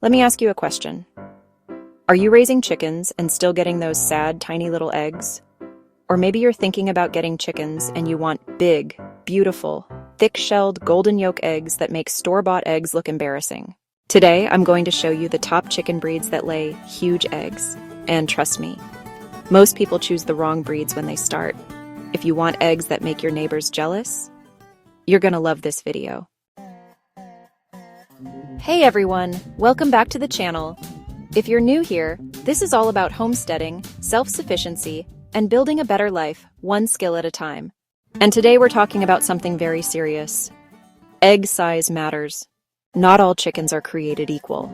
Let me ask you a question. Are you raising chickens and still getting those sad, tiny little eggs? Or maybe you're thinking about getting chickens and you want big, beautiful, thick-shelled, golden yolk eggs that make store-bought eggs look embarrassing. Today, I'm going to show you the top chicken breeds that lay huge eggs. And trust me, most people choose the wrong breeds when they start. If you want eggs that make your neighbors jealous, you're gonna love this video. Hey everyone, welcome back to the channel. If you're new here, this is all about homesteading, self-sufficiency, and building a better life, one skill at a time. And today we're talking about something very serious. Egg size matters. Not all chickens are created equal,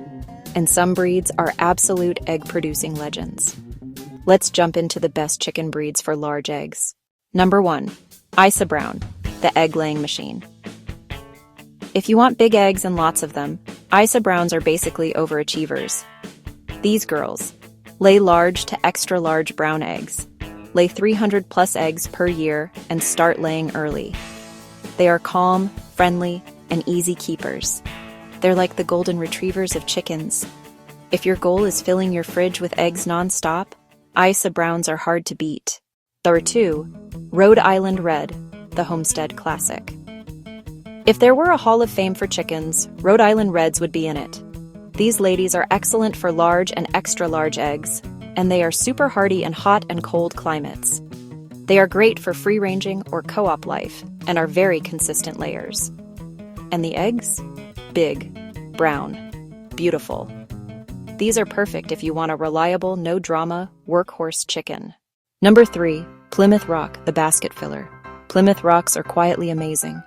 and some breeds are absolute egg-producing legends. Let's jump into the best chicken breeds for large eggs. Number 1, Isa Brown, the egg-laying machine. If you want big eggs and lots of them, Isa Browns are basically overachievers. These girls lay large to extra-large brown eggs, lay 300+ eggs per year, and start laying early. They are calm, friendly, and easy keepers. They're like the golden retrievers of chickens. If your goal is filling your fridge with eggs non-stop, Isa Browns are hard to beat. Number 2, Rhode Island Red, the Homestead Classic. If there were a Hall of Fame for chickens, Rhode Island Reds would be in it. These ladies are excellent for large and extra-large eggs, and they are super hardy in hot and cold climates. They are great for free-ranging or co-op life, and are very consistent layers. And the eggs? Big, brown, beautiful. These are perfect if you want a reliable, no-drama, workhorse chicken. Number 3, Plymouth Rock, the basket filler. Plymouth Rocks are quietly amazing.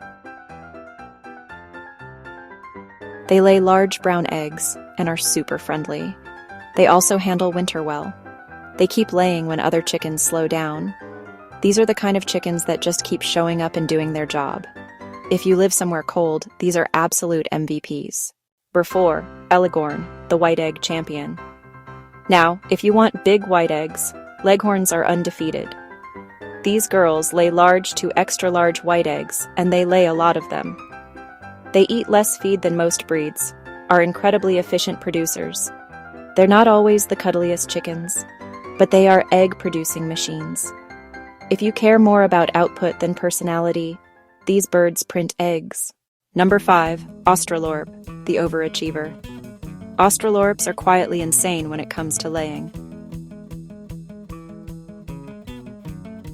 They lay large brown eggs and are super friendly. They also handle winter well. They keep laying when other chickens slow down. These are the kind of chickens that just keep showing up and doing their job. If you live somewhere cold, these are absolute MVPs. Number 4, Leghorn, the white egg champion. Now, if you want big white eggs, Leghorns are undefeated. These girls lay large to extra-large white eggs, and they lay a lot of them. They eat less feed than most breeds, are incredibly efficient producers. They're not always the cuddliest chickens, but they are egg-producing machines. If you care more about output than personality, these birds print eggs. Number 5, Australorp, the overachiever. Australorps are quietly insane when it comes to laying.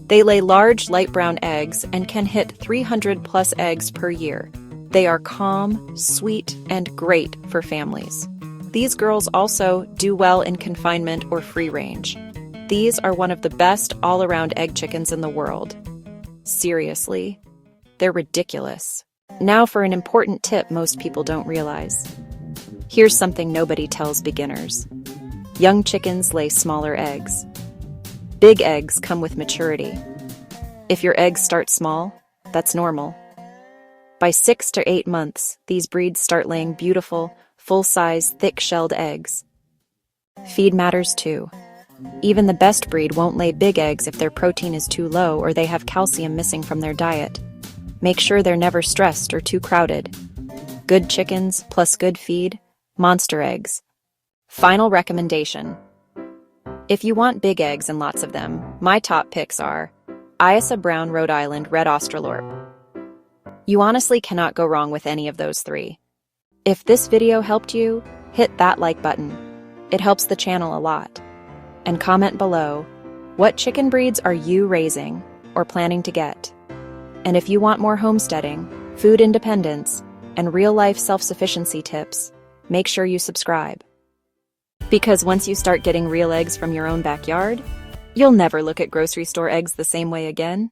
They lay large, light brown eggs and can hit 300+ eggs per year. They are calm, sweet, and great for families. These girls also do well in confinement or free range. These are one of the best all-around egg chickens in the world. Seriously, they're ridiculous. Now for an important tip most people don't realize. Here's something nobody tells beginners. Young chickens lay smaller eggs. Big eggs come with maturity. If your eggs start small, that's normal. By 6 to 8 months, these breeds start laying beautiful, full-size, thick-shelled eggs. Feed matters too. Even the best breed won't lay big eggs if their protein is too low or they have calcium missing from their diet. Make sure they're never stressed or too crowded. Good chickens plus good feed, monster eggs. Final recommendation. If you want big eggs and lots of them, my top picks are Isa Brown Rhode Island Red Australorp. You honestly cannot go wrong with any of those 3. If this video helped you, hit that like button. It helps the channel a lot. And comment below, what chicken breeds are you raising or planning to get? And if you want more homesteading, food independence, and real-life self-sufficiency tips, make sure you subscribe. Because once you start getting real eggs from your own backyard, you'll never look at grocery store eggs the same way again.